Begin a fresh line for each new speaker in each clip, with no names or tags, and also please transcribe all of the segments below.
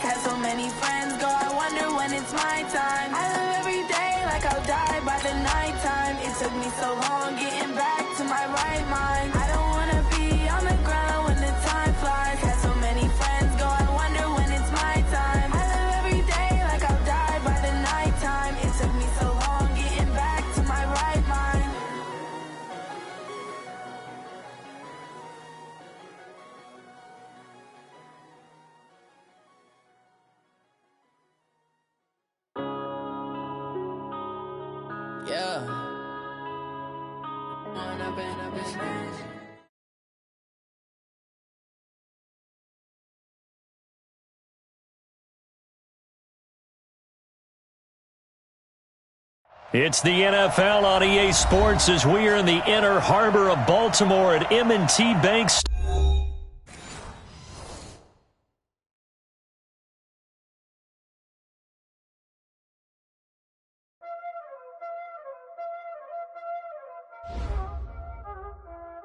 Had so many friends go, I wonder when it's my time. I live every day like I'll die by the nighttime. It took me so long getting back to my right mind. I don't wanna be on the ground when the time flies. Had so many friends go, I wonder when it's my time. I live every day like I'll die by the nighttime. It took me so long getting back to my right mind.
Yeah.
It's the NFL on EA Sports as we are in the inner harbor of Baltimore at M&T Bank Stadium.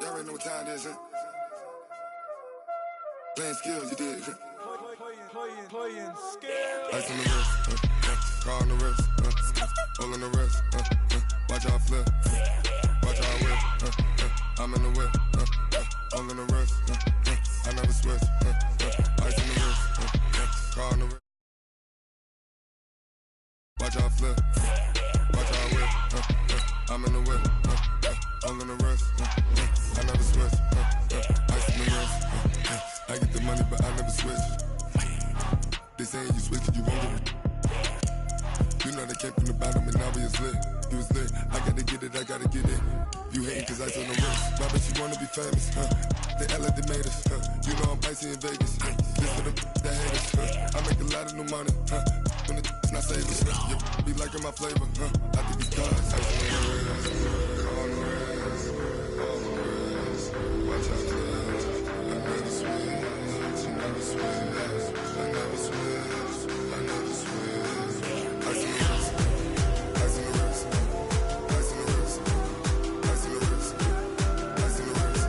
Y'all already know what time it is, huh? Playing skills, you did. Playing skills. Ice on the wrist, car on the wrist, hole in the wrist, watch out flip, watch out whip, I'm in the whip, hole in the wrist, I never switch, ice on the wrist, car on the wrist, watch out flip, watch out whip, I'm in the whip, hole in the wrist, I never switch, ice on the wrist, I get the money but I never switch. They saying you switch it, you won't get it. You know they came from the bottom and now we is lit. You was lit, I gotta get it, I gotta get it. You hating cause ice on the wrist. Why bet you wanna be famous, huh? They Ella, they made us, huh? You know I'm icy in Vegas, This for the that hate us, I make a lot of new money, When it's not savings, You be liking my flavor, I think it's cause ice on the wrist, on the wrist, on the wrist. Watch out, I never switch, I never switch. I never switch, I never switch. Ice in the wrist, ice in the wrist, ice in the wrist, ice in the wrist, ice in the wrist,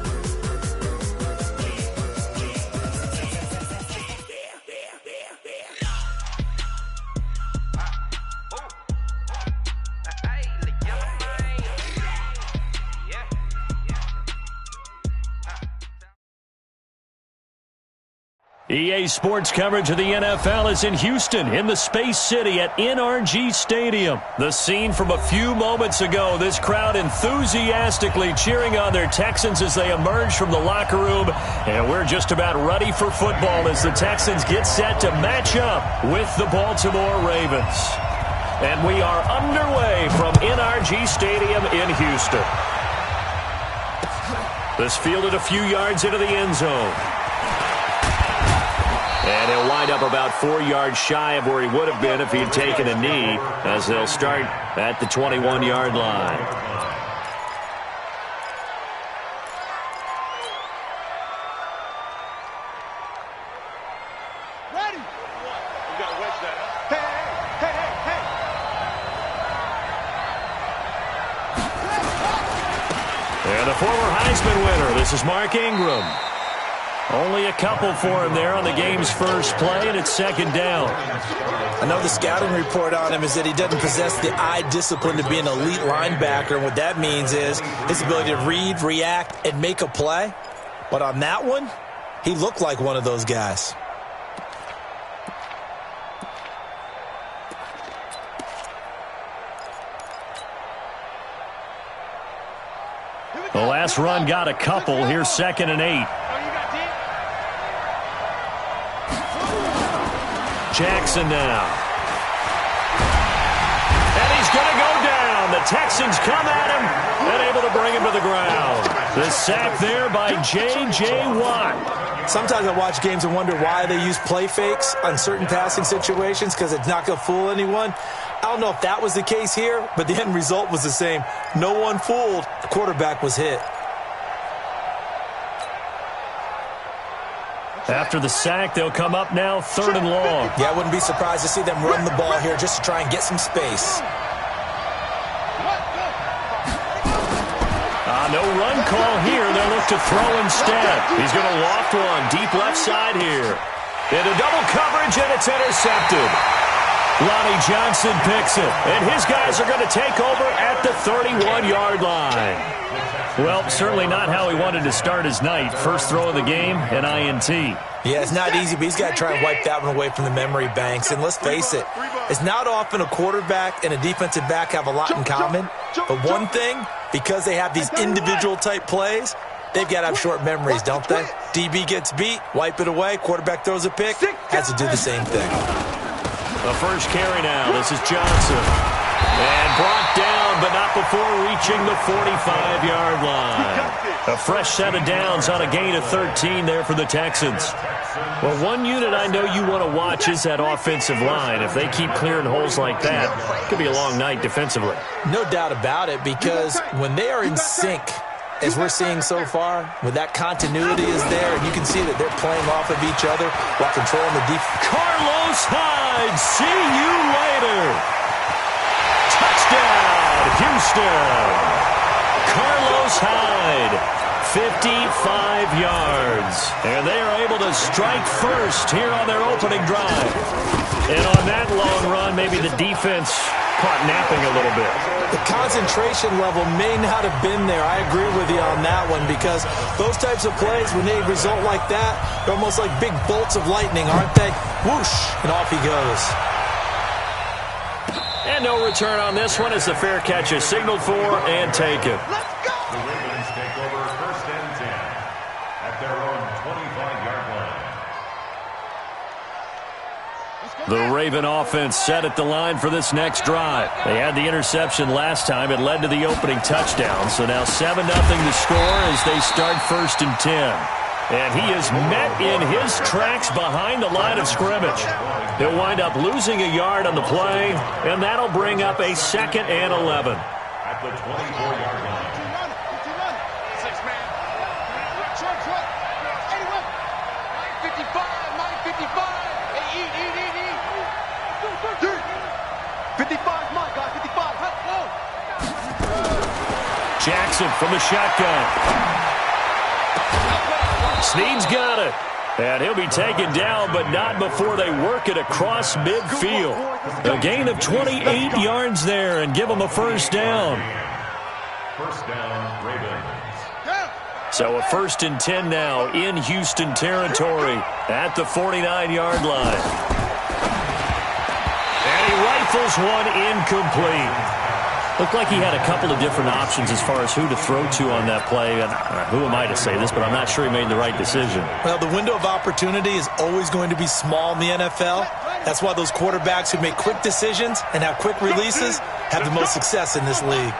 EA Sports coverage of the NFL is in Houston, in the Space City at NRG Stadium. The scene from a few moments ago, this crowd enthusiastically cheering on their Texans as they emerge from the locker room. And we're just about ready for football as the Texans get set to match up with the Baltimore Ravens. And we are underway from NRG Stadium in Houston. This fielded a few yards into the end zone. And he'll wind up about 4 yards shy of where he would have been if he had taken a knee, as they'll start at the 21-yard line.
Ready? You got to wedge that. Hey.
And the former Heisman winner, this is Mark Ingram. Only a couple for him there on the game's first play, and it's second down.
Another scouting report on him is that he doesn't possess the eye discipline to be an elite linebacker, and what that means is his ability to read, react, and make a play. But on that one, he looked like one of those guys.
The last run got a couple. Here's 2nd and 8. Jackson now. And he's going to go down. The Texans come at him and able to bring him to the ground. The sack there by J.J. Watt.
Sometimes I watch games and wonder why they use play fakes on certain passing situations, because it's not going to fool anyone. I don't know if that was the case here, but the end result was the same. No one fooled. The quarterback was hit.
After the sack, they'll come up now 3rd and long.
Yeah, I wouldn't be surprised to see them run the ball here just to try and get some space.
No run call here. They'll look to throw instead. He's going to loft one deep left side here. Into double coverage, and it's intercepted. Lonnie Johnson picks it, and his guys are going to take over at the 31-yard line. Well, certainly not how he wanted to start his night. First throw of the game, an INT.
Yeah, it's not easy, but he's got to try and wipe that one away from the memory banks. And let's face it, it's not often a quarterback and a defensive back have a lot in common. But one thing, because they have these individual-type plays, they've got to have short memories, don't they? DB gets beat, wipe it away, quarterback throws a pick, has to do the same thing.
The first carry now. This is Johnson. And brought down, but not before reaching the 45-yard line. A fresh set of downs on a gain of 13 there for the Texans. Well, one unit I know you want to watch is that offensive line. If they keep clearing holes like that, it could be a long night defensively.
No doubt about it, because when they are in sync, as we're seeing so far, when that continuity is there, and you can see that they're playing off of each other while controlling the defense.
Carlos Hyde, see you later. Touchdown, Houston. Carlos Hyde, 55 yards. And they are able to strike first here on their opening drive. And on that long run, maybe the defense caught napping a little bit.
The concentration level may not have been there. I agree with you on that one, because those types of plays, when they result like that, they're almost like big bolts of lightning, aren't they? Whoosh, and off he goes.
And no return on this one as the fair catch is signaled for and taken.
Let's go! The Ravens take over 1st and 10 at their own 25-yard line.
The Raven offense set at the line for this next drive. They had the interception last time. It led to the opening touchdown. So now 7-0 to score as they start 1st and 10. And he is met in his tracks behind the line of scrimmage. He'll wind up losing a yard on the play, and that'll bring up a 2nd and 11.
At the 24-yard line.
55, my guy, 55.
Jackson from the shotgun. Snead's got it. And he'll be taken down, but not before they work it across midfield. A gain of 28 yards there and give them a 1st down.
1st down, Ravens.
So a 1st and 10 now in Houston territory at the 49-yard line. And he rifles one incomplete. Looked like he had a couple of different options as far as who to throw to on that play. And who am I to say this, but I'm not sure he made the right decision.
Well, the window of opportunity is always going to be small in the NFL. That's why those quarterbacks who make quick decisions and have quick releases have the most success in this league.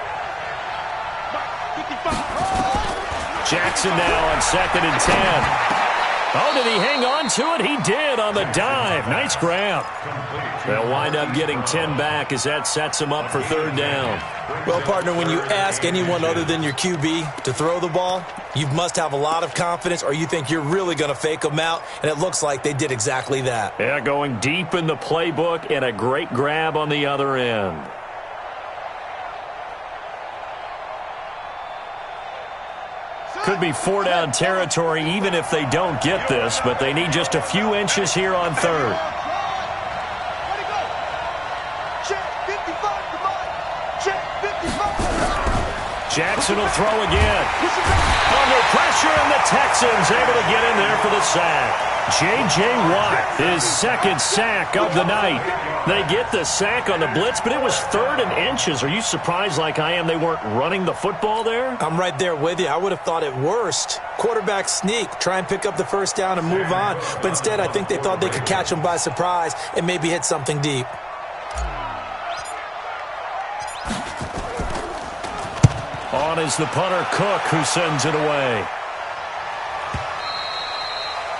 Jackson now on 2nd and 10. Oh, did he hang on to it? He did on the dive. Nice grab. They'll wind up getting 10 back as that sets him up for 3rd down.
Well, partner, when you ask anyone other than your QB to throw the ball, you must have a lot of confidence, or you think you're really going to fake them out, and it looks like they did exactly that.
Yeah, going deep in the playbook and a great grab on the other end. Could be 4-down territory even if they don't get this, but they need just a few inches here on 3rd. Jackson will throw again. Under pressure, and the Texans able to get in there for the sack. J.J. Watt, his 2nd sack of the night. They get the sack on the blitz, but it was 3rd and inches. Are you surprised like I am they weren't running the football there?
I'm right there with you. I would have thought it worst. Quarterback sneak, try and pick up the 1st down and move on. But instead, I think they thought they could catch him by surprise and maybe hit something deep.
On is the punter, Cook, who sends it away.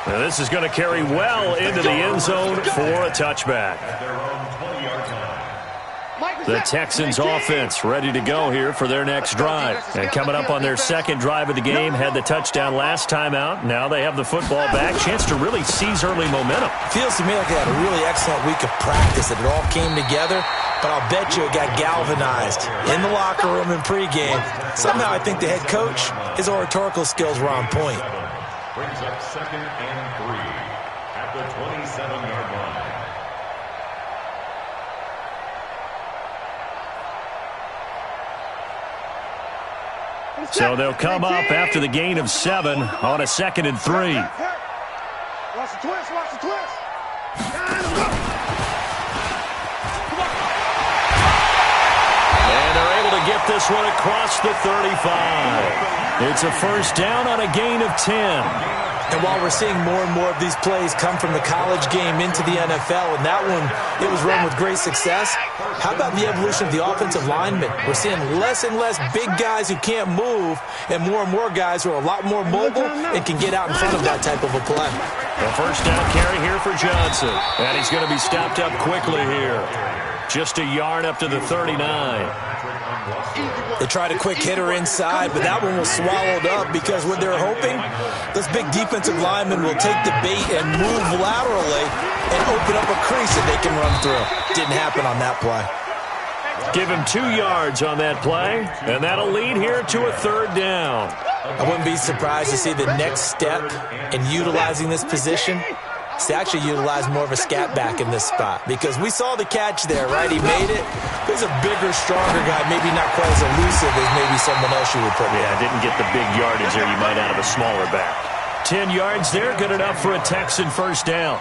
Now this is going to carry well into the end zone for a touchback. The Texans offense ready to go here for their next drive. And coming up on their 2nd drive of the game, had the touchdown last time out. Now they have the football back. Chance to really seize early momentum.
Feels to me like they had a really excellent week of practice, that it all came together. But I'll bet you it got galvanized in the locker room in pregame. Somehow I think the head coach, his oratorical skills were on point.
Brings up 2nd and 3 at the the 27-yard line.
So they'll come up after the gain of 7 on a 2nd and 3.
Watch the twist, watch the twist.
And they're able to get this one across the 35. It's a first down on a gain of 10.
And while we're seeing more and more of these plays come from the college game into the NFL, and that one, it was run with great success, how about the evolution of the offensive linemen? We're seeing less and less big guys who can't move, and more guys who are a lot more mobile and can get out in front of that type of a play.
The first down carry here for Johnson. And he's going to be stopped up quickly here. Just a yard up to the 39.
They tried a quick hitter inside, but that one was swallowed up because what they're hoping, those big defensive linemen will take the bait and move laterally and open up a crease that they can run through. Didn't happen on that play.
Give him 2 yards on that play, and that'll lead here to a 3rd down.
I wouldn't be surprised to see the next step in utilizing this position is to actually utilize more of a scat back in this spot, because we saw the catch there, right? He made it. He's a bigger, stronger guy, maybe not quite as elusive as maybe someone else you would put there.
Yeah, didn't get the big yardage there you might out of a smaller back. 10 yards there, good enough for a Texan first down.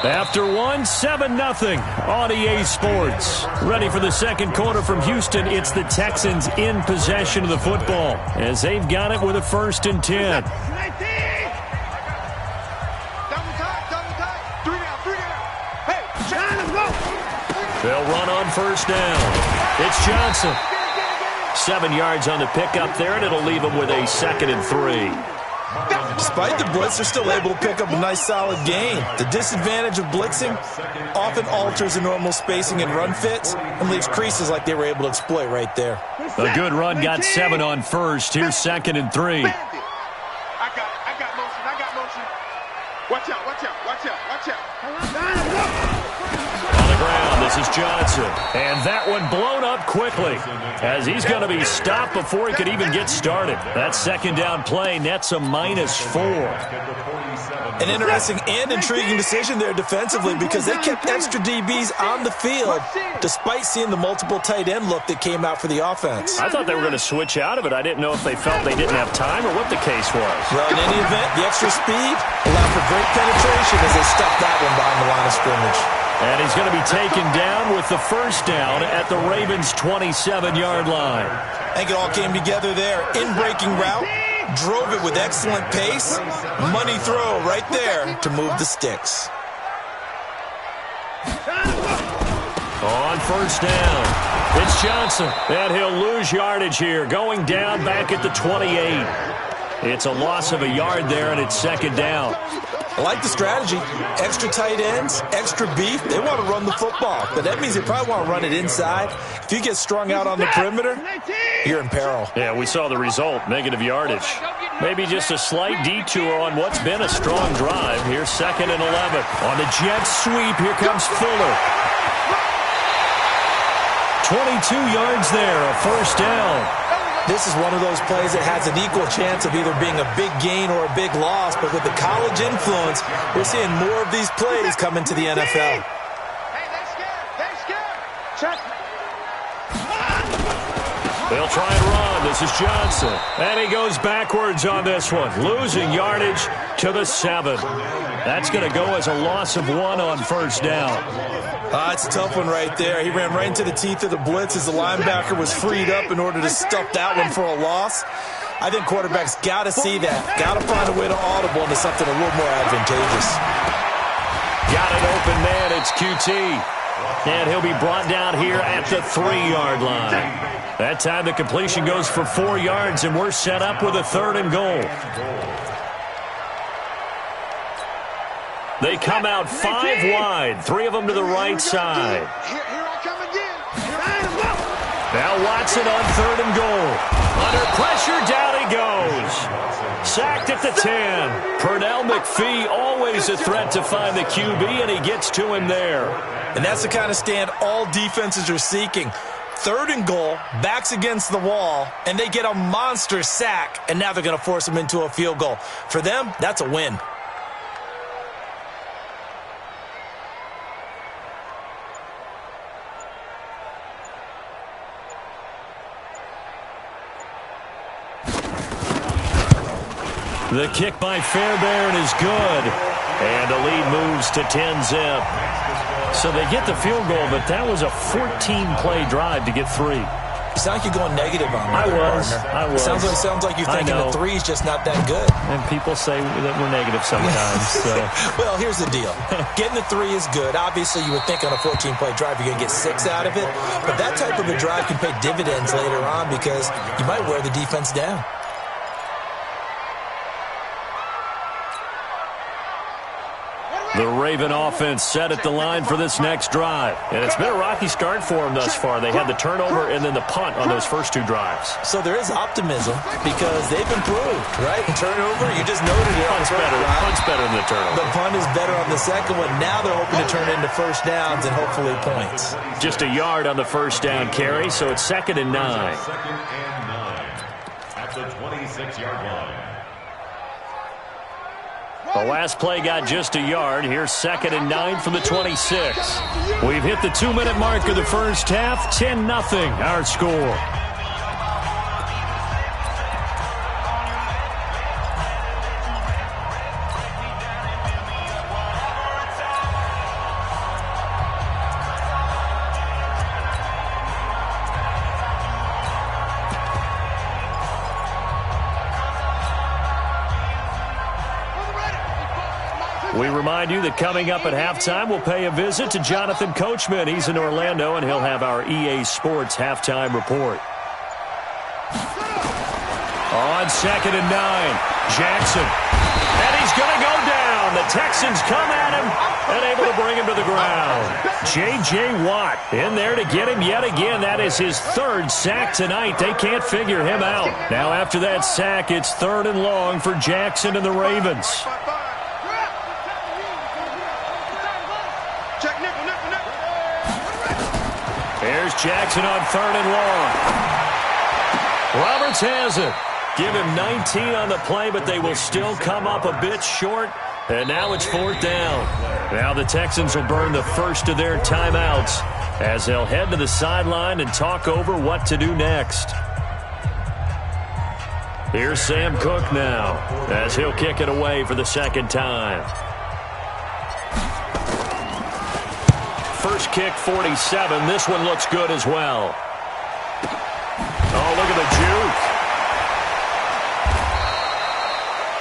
After 1, 7-0 on EA Sports. Ready for the second quarter from Houston. It's the Texans in possession of the football as they've got it with a 1st and 10. They'll run on first down. It's Johnson. 7 yards on the pickup there, and it'll leave them with a 2nd and 3.
Despite the blitz, they're still able to pick up a nice, solid gain. The disadvantage of blitzing often alters the normal spacing and run fits and leaves creases like they were able to exploit right there.
A good run, got 7 on first. Here's 2nd and 3.
I got motion. Watch out.
On the ground, this is Johnson. And that one blown up quickly as he's going to be stopped before he could even get started. That 2nd down play nets a -4.
An interesting and intriguing decision there defensively because they kept extra DBs on the field despite seeing the multiple tight end look that came out for the offense.
I thought they were going to switch out of it. I didn't know if they felt they didn't have time or what the case was.
Well, in any event, the extra speed allowed for great penetration as they stuffed that one behind the line of scrimmage.
And he's going to be taken down with the first down at the Ravens' 27-yard line.
I think it all came together there. In-breaking route, drove it with excellent pace. Money throw right there to move the sticks.
On first down, it's Johnson. And he'll lose yardage here, going down back at the 28. It's a loss of a yard there, and it's 2nd down.
I like the strategy. Extra tight ends, extra beef. They want to run the football, but that means they probably want to run it inside. If you get strung out on the perimeter, you're in peril.
Yeah, we saw the result, negative yardage. Maybe just a slight detour on what's been a strong drive. Here's 2nd and 11. On the jet sweep, here comes Fuller. 22 yards there, a first down.
This is one of those plays that has an equal chance of either being a big gain or a big loss, but with the college influence, we're seeing more of these plays come into the NFL.
Hey, they scared. Check.
They'll try and run. This is Johnson. And he goes backwards on this one, losing yardage to the 7. That's going to go as a loss of 1 on first down.
It's a tough one right there. He ran right into the teeth of the blitz as the linebacker was freed up in order to stuff that one for a loss. I think quarterbacks got to see that. Got to find a way to audible into something a little more advantageous.
Got an open man. It's QT. And he'll be brought down here at the 3-yard line. That time the completion goes for 4 yards, and we're set up with a 3rd and goal. They come out 5 wide, 3 of them to the right side.
Here I come again.
Now Watson on 3rd and goal. Under pressure, down he goes. Sacked at the 10. Pernell McPhee, always a threat to find the QB, and he gets to him there.
And that's the kind of stand all defenses are seeking. 3rd and goal, backs against the wall, and they get a monster sack, and now they're going to force them into a field goal. For them, that's a win.
The kick by Fairbairn is good. And the lead moves to 10-zip. So they get the field goal, but that was a 14-play drive to get 3.
You sound like you're going negative on me.
I was.
Sounds like you're thinking the 3's just not that good.
And people say that we're negative sometimes. So.
Well, here's the deal. Getting the 3 is good. Obviously, you would think on a 14-play drive you're going to get 6 out of it. But that type of a drive can pay dividends later on because you might wear the defense down.
The Raven offense set at the line for this next drive. And it's been a rocky start for them thus far. They had the turnover and then the punt on those first 2 drives.
So there is optimism because they've improved, right? And turnover, you just noted it.
Punt's better than the turnover.
The punt is better on the second one. Now they're hoping to turn it into first downs and hopefully points.
Just a yard on the first down carry, so it's 2nd and 9.
2nd and 9 at the 26-yard line.
The last play got just a yard. Here's 2nd and 9 from the 26. We've hit the 2-minute mark of the first half. 10-0 our score. We remind you that coming up at halftime, we'll pay a visit to Jonathan Coachman. He's in Orlando, and he'll have our EA Sports halftime report. On 2nd and 9, Jackson. And he's going to go down. The Texans come at him and able to bring him to the ground. J.J. Watt in there to get him yet again. That is his 3rd sack tonight. They can't figure him out. Now after that sack, it's 3rd and long for Jackson and the Ravens. Here's Jackson on 3rd and long. Roberts has it. Give him 19 on the play, but they will still come up a bit short. And now it's 4th down. Now the Texans will burn the first of their timeouts as they'll head to the sideline and talk over what to do next. Here's Sam Cook now as he'll kick it away for the 2nd time. First kick, 47. This one looks good as well. Oh, look at the juke.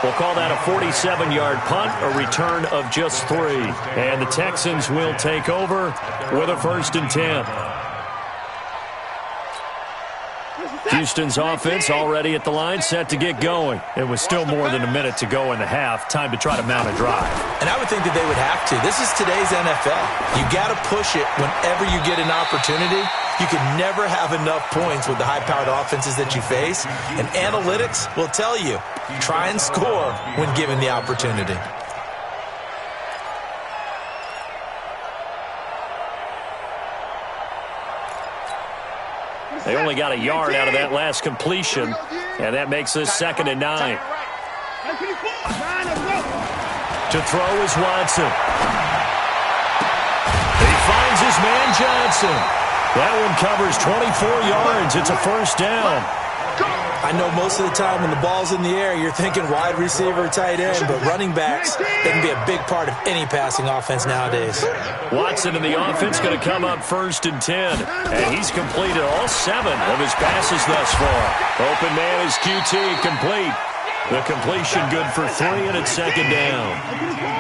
We'll call that a 47-yard punt, a return of just 3. And the Texans will take over with a 1st and 10. Houston's offense already at the line, set to get going. It was still more than a minute to go in the half. Time to try to mount a drive.
And I would think that they would have to. This is today's NFL. You got to push it whenever you get an opportunity. You can never have enough points with the high-powered offenses that you face. And analytics will tell you, try and score when given the opportunity.
They only got a yard out of that last completion, and that makes this 2nd and 9. To throw is Watson. He finds his man Johnson. That one covers 24 yards. It's a 1st down.
I know most of the time when the ball's in the air, you're thinking wide receiver, tight end, but running backs, they can be a big part of any passing offense nowadays.
Watson in the offense going to come up 1st and 10. And he's completed all 7 of his passes thus far. Open man is QT, complete. The completion good for 3, and it's 2nd down.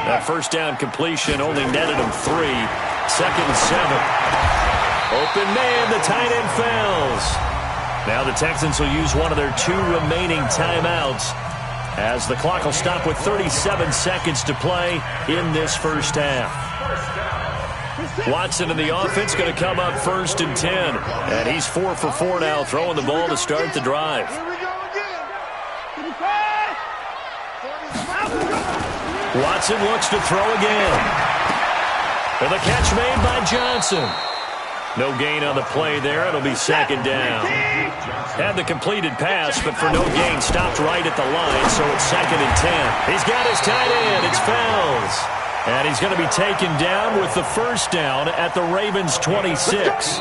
That 1st down completion only netted him 3. 2nd and 7. Open man, the tight end fails. Now the Texans will use one of their 2 remaining timeouts as the clock will stop with 37 seconds to play in this first half. Watson in the offense going to come up 1st and 10. And he's 4 for 4 now, throwing the ball to start the drive. Watson looks to throw again. And the catch made by Johnson. No gain on the play there. It'll be 2nd down. Had the completed pass, but for no gain, stopped right at the line, so it's 2nd and 10. He's got his tight end. It's Fells. And he's going to be taken down with the 1st down at the Ravens' 26.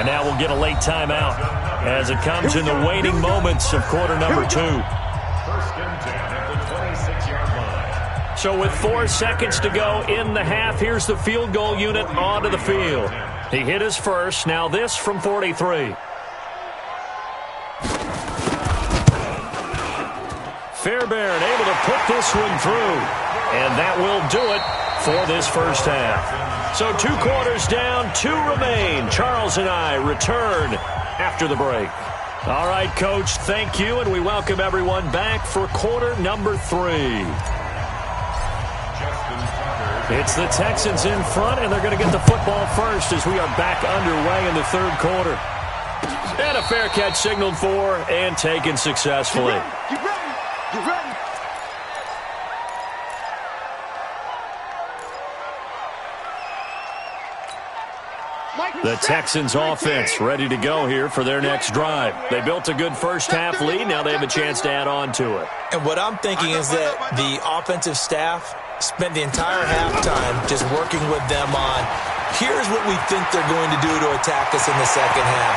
And now we'll get a late timeout as it comes in the waning moments of quarter number 2.
1st and 10 at the 26.
So with 4 seconds to go in the half, here's the field goal unit onto the field. He hit his first. Now this from 43. Fairbairn able to put this one through. And that will do it for this first half. So 2 quarters down, 2 remain. Charles and I return after the break. All right, Coach, thank you, and we welcome everyone back for quarter number 3. It's the Texans in front, and they're going to get the football first as we are back underway in the 3rd quarter. And a fair catch signaled for and taken successfully.
Get ready. Get ready.
The Texans offense ready to go here for their next drive. They built a good first half lead. Now they have a chance to add on to it.
And what I'm thinking is that the offensive staff spent the entire halftime just working with them on, here's what we think they're going to do to attack us in the second half.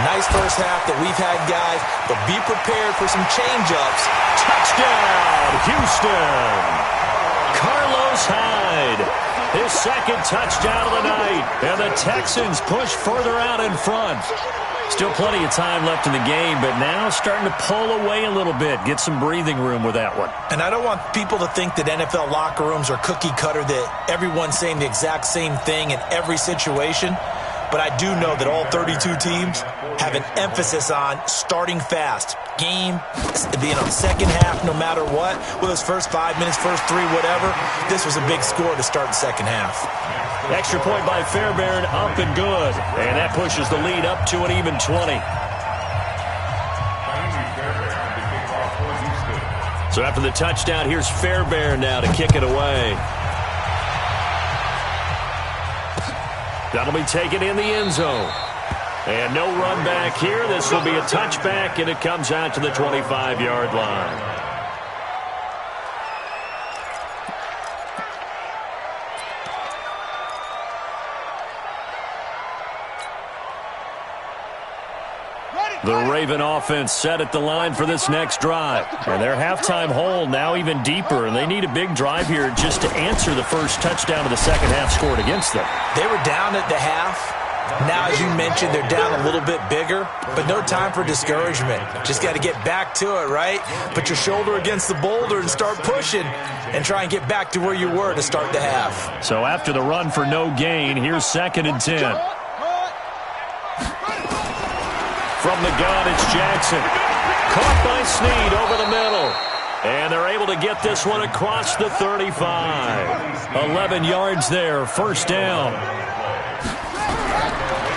Nice first half that we've had, guys, but be prepared for some change-ups.
Touchdown, Houston! Carlos Hyde, his 2nd touchdown of the night, and the Texans push further out in front. Still plenty of time left in the game, but now starting to pull away a little bit, get some breathing room with that one.
And I don't want people to think that NFL locker rooms are cookie cutter, that everyone's saying the exact same thing in every situation. But I do know that all 32 teams have an emphasis on starting fast. Game, being on second half no matter what, whether it's first 5 minutes, first 3, whatever. This was a big score to start the second half.
Extra point by Fairbairn, up and good. And that pushes the lead up to an even 20. So after the touchdown, here's Fairbairn now to kick it away. That'll be taken in the end zone. And no run back here. This will be a touchback, and it comes out to the 25-yard line. The Raven offense set at the line for this next drive. And their halftime hole now even deeper, and they need a big drive here just to answer the first touchdown of the second half scored against them.
They were down at the half. Now, as you mentioned, they're down a little bit bigger, but no time for discouragement. Just got to get back to it, right? Put your shoulder against the boulder and start pushing and try and get back to where you were to start the half.
So after the run for no gain, here's 2nd and 10. From the gun, it's Jackson. Caught by Snead over the middle. And they're able to get this one across the 35. 11 yards there, first down.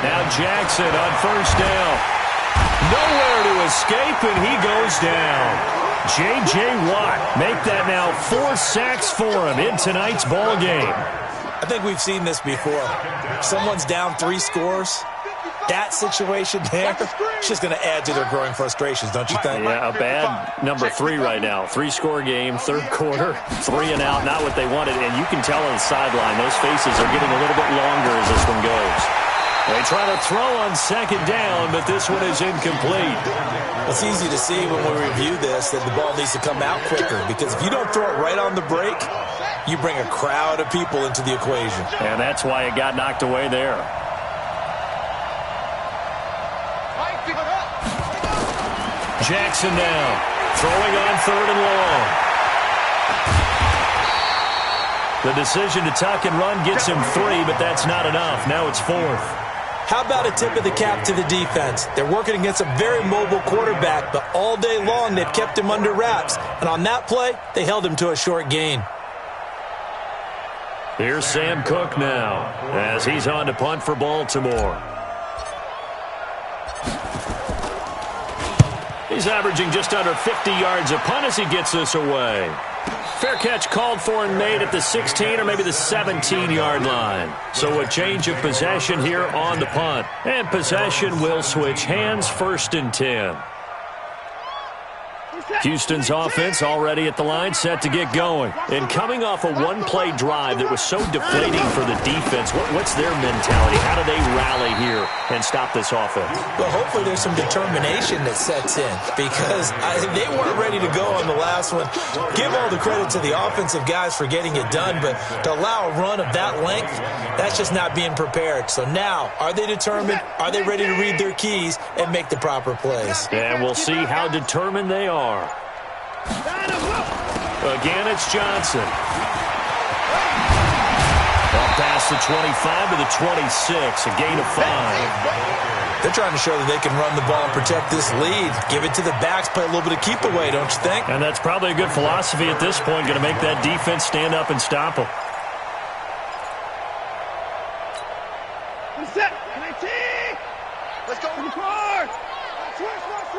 Now Jackson on first down. Nowhere to escape, and he goes down. J.J. Watt make that now 4 sacks for him in tonight's ball game.
I think we've seen this before. Someone's down 3 scores. That situation there, it's just going to add to their growing frustrations, don't you think?
Yeah, a bad number 3 right now. 3-score game, 3rd quarter, 3 and out, not what they wanted. And you can tell on the sideline, those faces are getting a little bit longer as this one goes. They try to throw on 2nd down, but this one is incomplete.
It's easy to see when we review this that the ball needs to come out quicker, because if you don't throw it right on the break, you bring a crowd of people into the equation.
And that's why it got knocked away there. Jackson now, throwing on 3rd and long. The decision to tuck and run gets him 3, but that's not enough. Now it's 4th.
How about a tip of the cap to the defense? They're working against a very mobile quarterback, but all day long they've kept him under wraps. And on that play, they held him to a short gain.
Here's Sam Cook now as he's on to punt for Baltimore. He's averaging just under 50 yards a punt as he gets this away. Fair catch called for and made at the 16 or maybe the 17-yard line. So a change of possession here on the punt. And possession will switch hands, 1st and 10. Houston's offense already at the line, set to get going. And coming off a one-play drive that was so deflating for the defense, what's their mentality? How do they rally here and stop this offense?
Well, hopefully there's some determination that sets in because they weren't ready to go on the last one. Give all the credit to the offensive guys for getting it done, but to allow a run of that length, that's just not being prepared. So now, are they determined? Are they ready to read their keys and make the proper plays?
And we'll see how determined they are. Again, it's Johnson. Up past the 25 to the 26, a gain of 5.
They're trying to show that they can run the ball and protect this lead. Give it to the backs, play a little bit of keep away, don't you think?
And that's probably a good philosophy at this point, going to make that defense stand up and stop them.
Set. 19. Let's go. Hard. Switch. Let's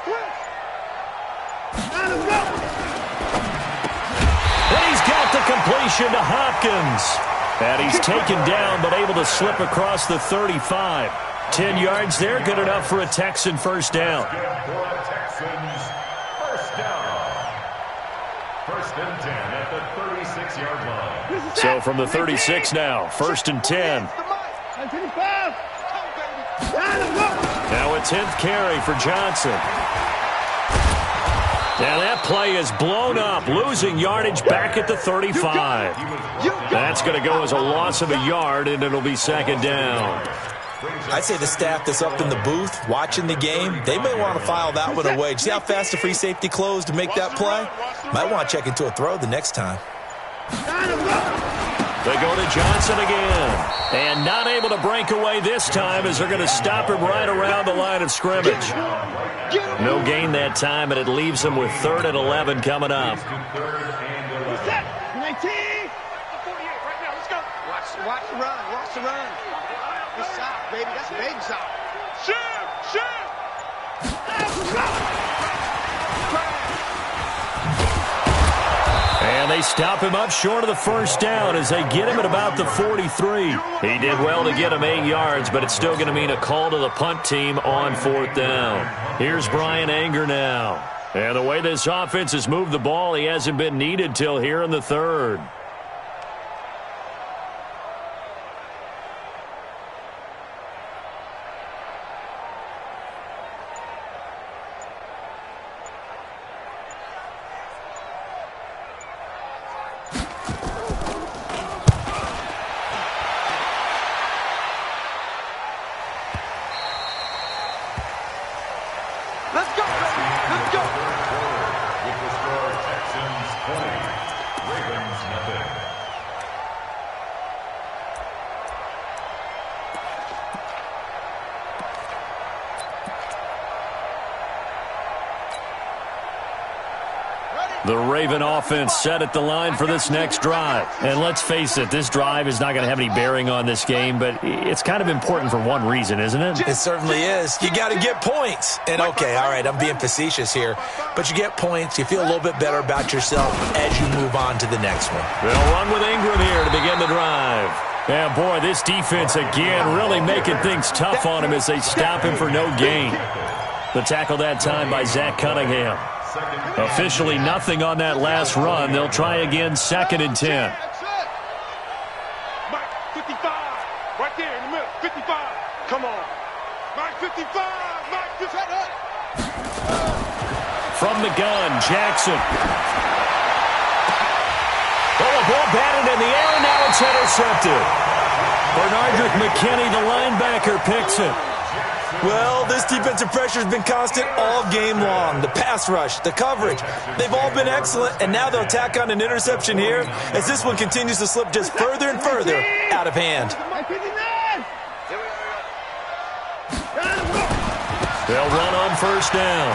go.
And he's got the completion to Hopkins. And he's taken down, but able to slip across the 35. 10 yards there, good enough for a Texan first down.
Texans first down. First and 10 at the 36-yard line.
So from the 36 now, first and 10. Now a 10th carry for Johnson. Now that play is blown up, losing yardage back at the 35. That's going to go as a loss of a yard, and it'll be second down.
I'd say the staff that's up in the booth watching the game, they may want to file that one away. See how fast the free safety closed to make that play? Might want to check into a throw the next time.
They go to Johnson again. And not able to break away this time as they're going to stop him right around the line of scrimmage. No gain that time, and it leaves them with 3rd and 11 coming up.
19. 48 right now. Let's go. Watch the run. Watch the run. Good shot, baby. That's a big shot. Shoot.
And they stop him up short of the first down as they get him at about the 43. He did well to get him 8 yards, but it's still going to mean a call to the punt team on 4th down. Here's Brian Anger now. And the way this offense has moved the ball, he hasn't been needed till here in the 3rd. The Raven offense set at the line for this next drive. And let's face it, this drive is not going to have any bearing on this game, but it's kind of important for one reason, isn't it?
It certainly is. You got to get points. And okay, all right, I'm being facetious here, but you get points, you feel a little bit better about yourself as you move on to the next one.
They'll run with Ingram here to begin the drive. Yeah, boy, this defense again really making things tough on him as they stop him for no gain. The tackle that time by Zach Cunningham. Officially nothing on that last run. They'll try again, 2nd and 10.
Mike, 55. Right there in the middle. 55. Come on. Mike, 55. Mike, just head up.
From the gun, Jackson. Oh, a ball batted in the air, and now it's intercepted. Bernardrick McKinney, the linebacker, picks it.
Well, this defensive pressure has been constant all game long. The pass rush, the coverage, they've all been excellent, and now they'll tack on an interception here as this one continues to slip just further and further out of hand.
They'll run on first down.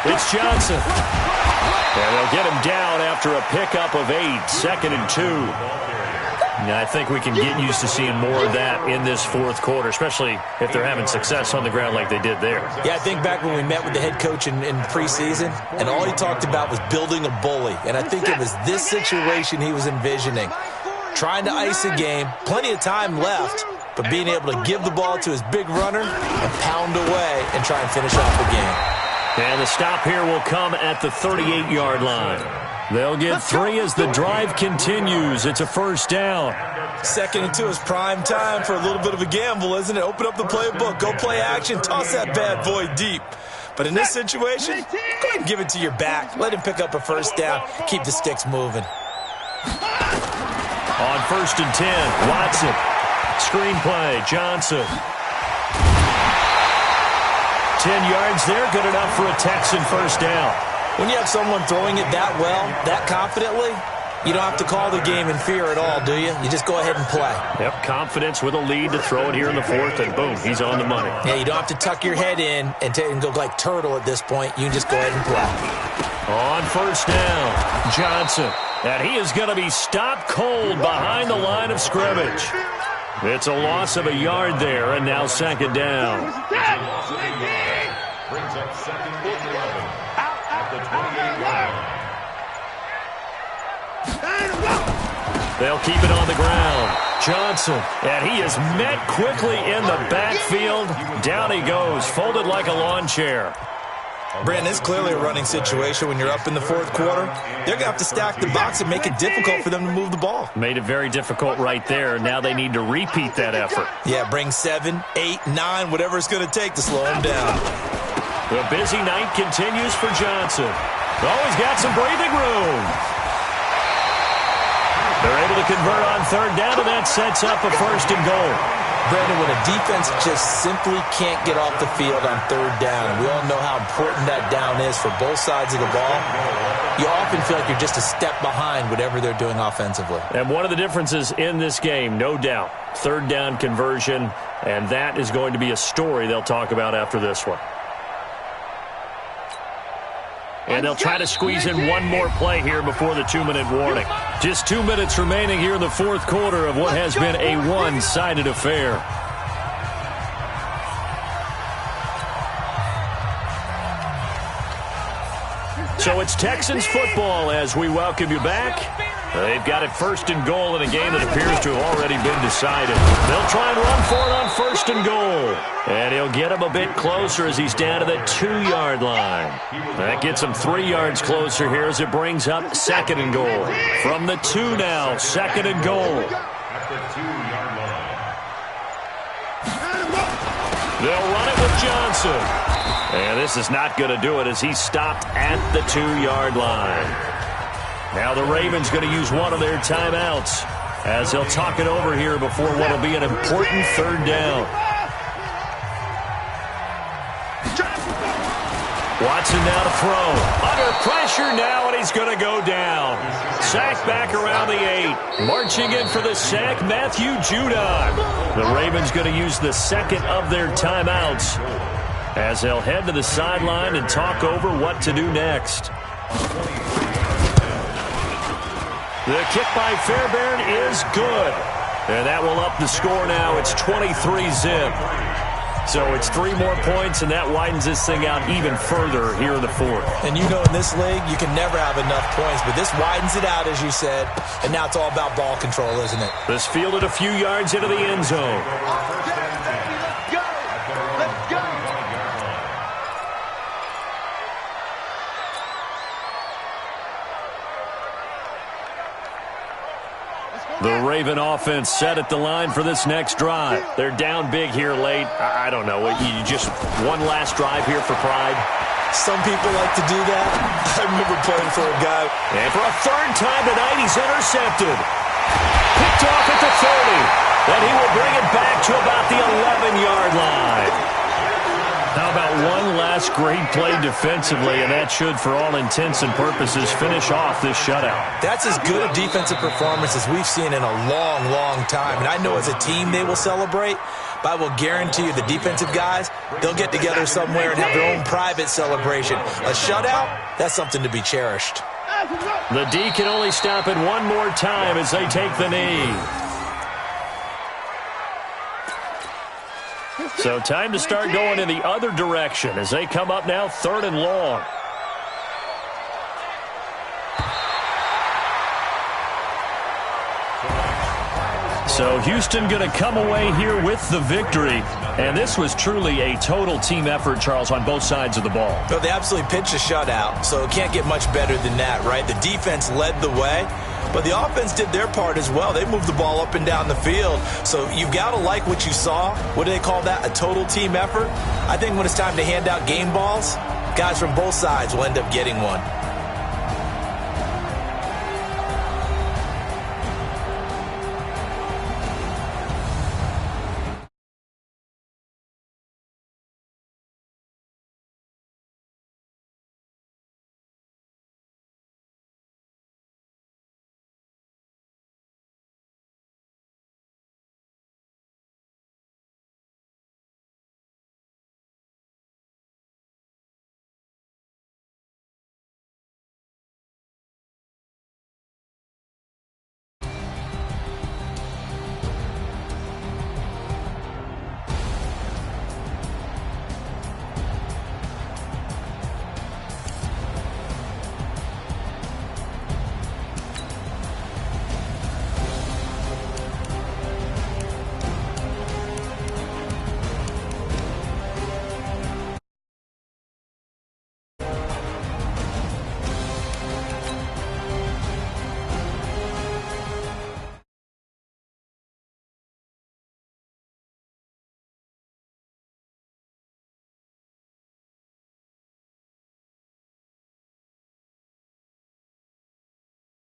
It's Johnson. And they'll get him down after a pickup of 8, 2nd and 2. I think we can get used to seeing more of that in this 4th quarter, especially if they're having success on the ground like they did there.
Yeah, I think back when we met with the head coach in preseason, and all he talked about was building a bully. And I think it was this situation he was envisioning. Trying to ice a game, plenty of time left, but being able to give the ball to his big runner and pound away and try and finish off the game.
And the stop here will come at the 38-yard line. They'll get 3 as the drive continues. It's a first down.
2nd and 2 is prime time for a little bit of a gamble, isn't it? Open up the playbook, go play action, toss that bad boy deep. But in this situation, go ahead and give it to your back. Let him pick up a first down. Keep the sticks moving.
On 1st and 10, Watson. Screenplay, Johnson. 10 yards there, good enough for a Texan first down.
When you have someone throwing it that well, that confidently, you don't have to call the game in fear at all, do you? You just go ahead and play.
Yep, confidence with a lead to throw it here in the 4th, and boom, he's on the money.
Yeah, you don't have to tuck your head in and go like turtle at this point. You can just go ahead and play.
On 1st down, Johnson. And he is going to be stopped cold behind the line of scrimmage. It's a loss of a yard there, and now 2nd down.
Brings up 2nd and 11 at the 28-yard line.
They'll keep it on the ground. Johnson, and he is met quickly in the backfield. Down he goes, folded like a lawn chair.
Brandon, it's clearly a running situation when you're up in the 4th quarter. They're going to have to stack the box and make it difficult for them to move the ball.
Made it very difficult right there. Now they need to repeat that effort.
Yeah, bring 7, 8, 9, whatever it's going to take to slow him down.
The busy night continues for Johnson. Oh, he's got some breathing room. They're able to convert on 3rd down, and that sets up a 1st and goal.
Brandon, when a defense just simply can't get off the field on 3rd down, we all know how important that down is for both sides of the ball. You often feel like you're just a step behind whatever they're doing offensively.
And one of the differences in this game, no doubt, 3rd down conversion, and that is going to be a story they'll talk about after this one. And they'll try to squeeze in one more play here before the 2-minute warning. Just 2 minutes remaining here in the 4th quarter of what has been a one-sided affair. So it's Texans football as we welcome you back. They've got it 1st and goal in a game that appears to have already been decided. They'll try and run for it on 1st and goal. And he'll get him a bit closer as he's down to the 2-yard line. That gets him 3 yards closer here as it brings up 2nd and goal. From the 2 now, 2nd and goal.
At the 2-yard line.
They'll run it with Johnson. And this is not going to do it as he's stopped at the 2-yard line. Now the Ravens going to use one of their timeouts as they'll talk it over here before what will be an important 3rd down. Watson now to throw. Under pressure now, and he's going to go down. Sacked back around the 8. Marching in for the sack, Matthew Judon. The Ravens going to use the 2nd of their timeouts as they'll head to the sideline and talk over what to do next. The kick by Fairbairn is good. And that will up the score now. It's 23-zip. So it's 3 more points, and that widens this thing out even further here in the 4th.
And you know in this league, you can never have enough points, but this widens it out, as you said, and now it's all about ball control, isn't it?
This fielded a few yards into the end zone. The Raven offense set at the line for this next drive. They're down big here late. I don't know. You just one last drive here for pride.
Some people like to do that. I remember playing for a guy.
And for a 3rd time tonight, he's intercepted. Picked off at the 30. And he will bring it back to about the 11-yard line. How about one last great play defensively, and that should, for all intents and purposes, finish off this shutout.
That's as good a defensive performance as we've seen in a long, long time. And I know as a team they will celebrate, but I will guarantee you the defensive guys, they'll get together somewhere and have their own private celebration. A shutout, that's something to be cherished.
The D can only stop it one more time as they take the knee. So time to start going in the other direction as they come up now 3rd and long. So Houston going to come away here with the victory. And this was truly a total team effort, Charles, on both sides of the ball.
Well, they absolutely pitched a shutout, so it can't get much better than that, right? The defense led the way, but the offense did their part as well. They moved the ball up and down the field. So you've got to like what you saw. What do they call that? A total team effort? I think when it's time to hand out game balls, guys from both sides will end up getting one.